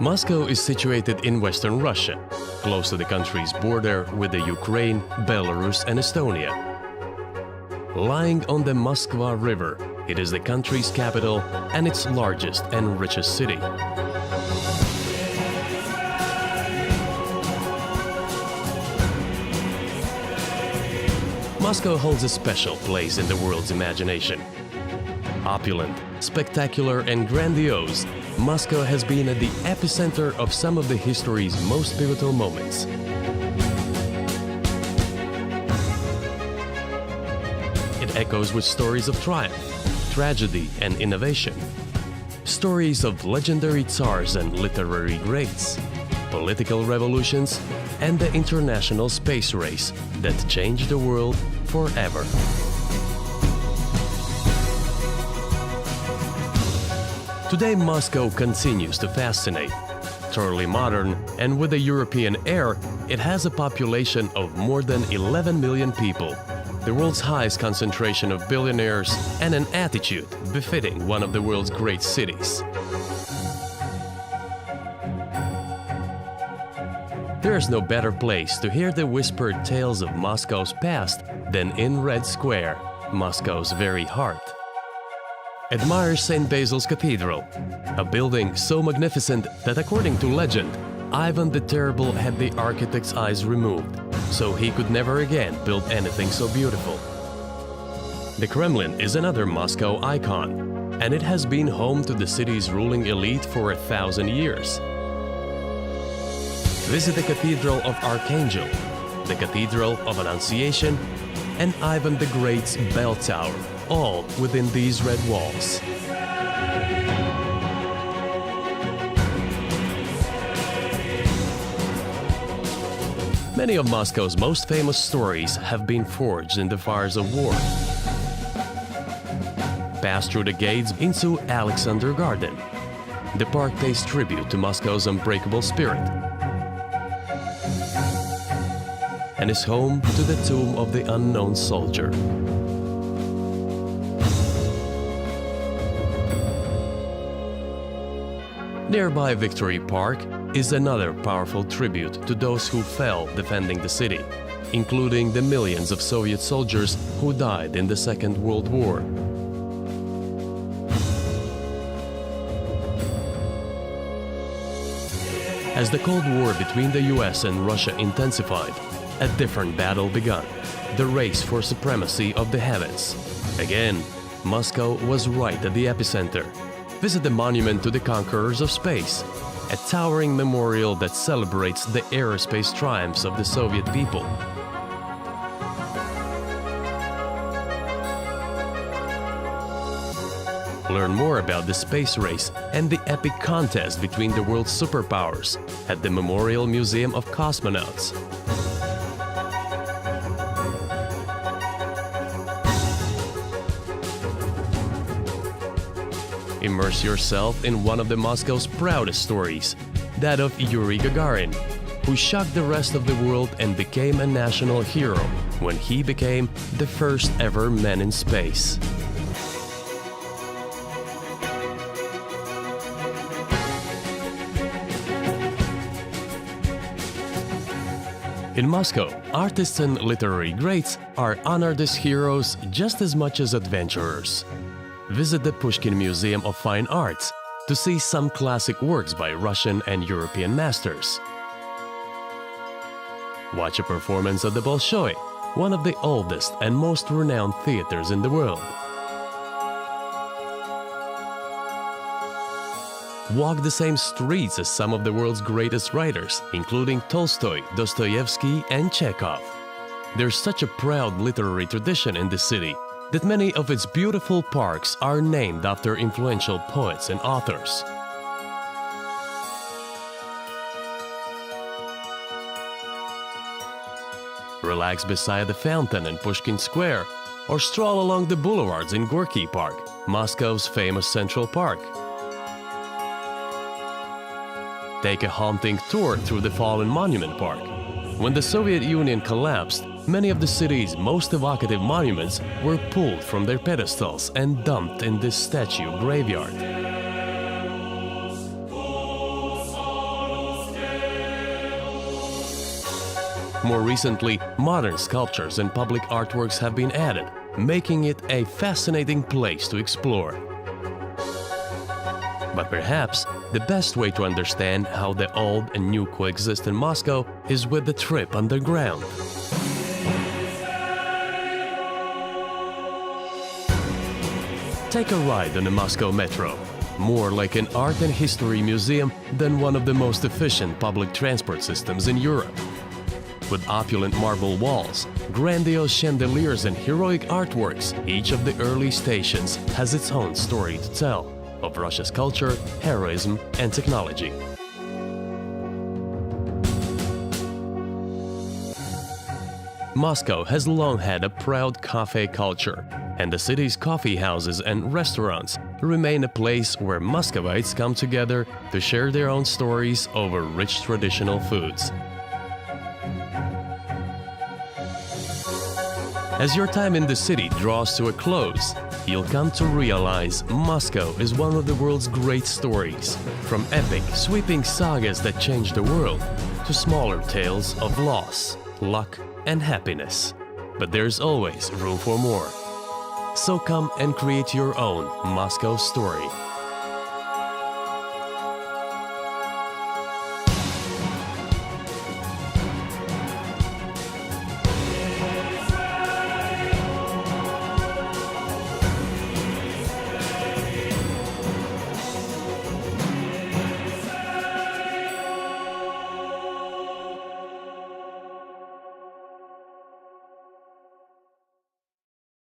Moscow is situated in western Russia, close to the country's border with the Ukraine, Belarus and Estonia. Lying on the Moskva River, it is the country's capital and its largest and richest city. Moscow holds a special place in the world's imagination. Opulent, spectacular and grandiose, Moscow has been at the epicenter of some of the history's most pivotal moments. It echoes with stories of triumph, tragedy and innovation. Stories of legendary tsars and literary greats, political revolutions, and the international space race that changed the world forever. Today, Moscow continues to fascinate. Thoroughly modern and with a European air, it has a population of more than 11 million people, the world's highest concentration of billionaires, and an attitude befitting one of the world's great cities. There is no better place to hear the whispered tales of Moscow's past than in Red Square, Moscow's very heart. Admire St. Basil's Cathedral, a building so magnificent that, according to legend, Ivan the Terrible had the architect's eyes removed, so he could never again build anything so beautiful. The Kremlin is another Moscow icon, and it has been home to the city's ruling elite for 1,000 years. Visit the Cathedral of Archangel, the Cathedral of Annunciation, and Ivan the Great's Bell Tower, all within these red walls. Many of Moscow's most famous stories have been forged in the fires of war. Pass through the gates into Alexander Garden. The park pays tribute to Moscow's unbreakable spirit and is home to the tomb of the unknown soldier. Nearby Victory Park is another powerful tribute to those who fell defending the city, including the millions of Soviet soldiers who died in the Second World War. As the Cold War between the US and Russia intensified, a different battle began, the race for supremacy of the heavens. Again, Moscow was right at the epicenter. Visit the Monument to the Conquerors of Space, a towering memorial that celebrates the aerospace triumphs of the Soviet people. Learn more about the space race and the epic contest between the world's superpowers at the Memorial Museum of Cosmonauts. Immerse yourself in one of the Moscow's proudest stories, that of Yuri Gagarin, who shocked the rest of the world and became a national hero when he became the first ever man in space. In Moscow, artists and literary greats are honored as heroes just as much as adventurers. Visit the Pushkin Museum of Fine Arts to see some classic works by Russian and European masters. Watch a performance at the Bolshoi, one of the oldest and most renowned theaters in the world. Walk the same streets as some of the world's greatest writers, including Tolstoy, Dostoevsky, and Chekhov. There's such a proud literary tradition in the city that many of its beautiful parks are named after influential poets and authors. Relax beside the fountain in Pushkin Square, or stroll along the boulevards in Gorky Park, Moscow's famous Central Park. Take a haunting tour through the fallen Monument Park. When the Soviet Union collapsed, many of the city's most evocative monuments were pulled from their pedestals and dumped in this statue graveyard. More recently, modern sculptures and public artworks have been added, making it a fascinating place to explore. But perhaps the best way to understand how the old and new coexist in Moscow is with the trip underground. Take a ride on the Moscow Metro, more like an art and history museum than one of the most efficient public transport systems in Europe. With opulent marble walls, grandiose chandeliers and heroic artworks, each of the early stations has its own story to tell of Russia's culture, heroism and technology. Moscow has long had a proud cafe culture, and the city's coffee houses and restaurants remain a place where Muscovites come together to share their own stories over rich traditional foods. As your time in the city draws to a close, you'll come to realize Moscow is one of the world's great stories, from epic, sweeping sagas that changed the world to smaller tales of loss, luck, and happiness. But there's always room for more. So come and create your own Moscow story.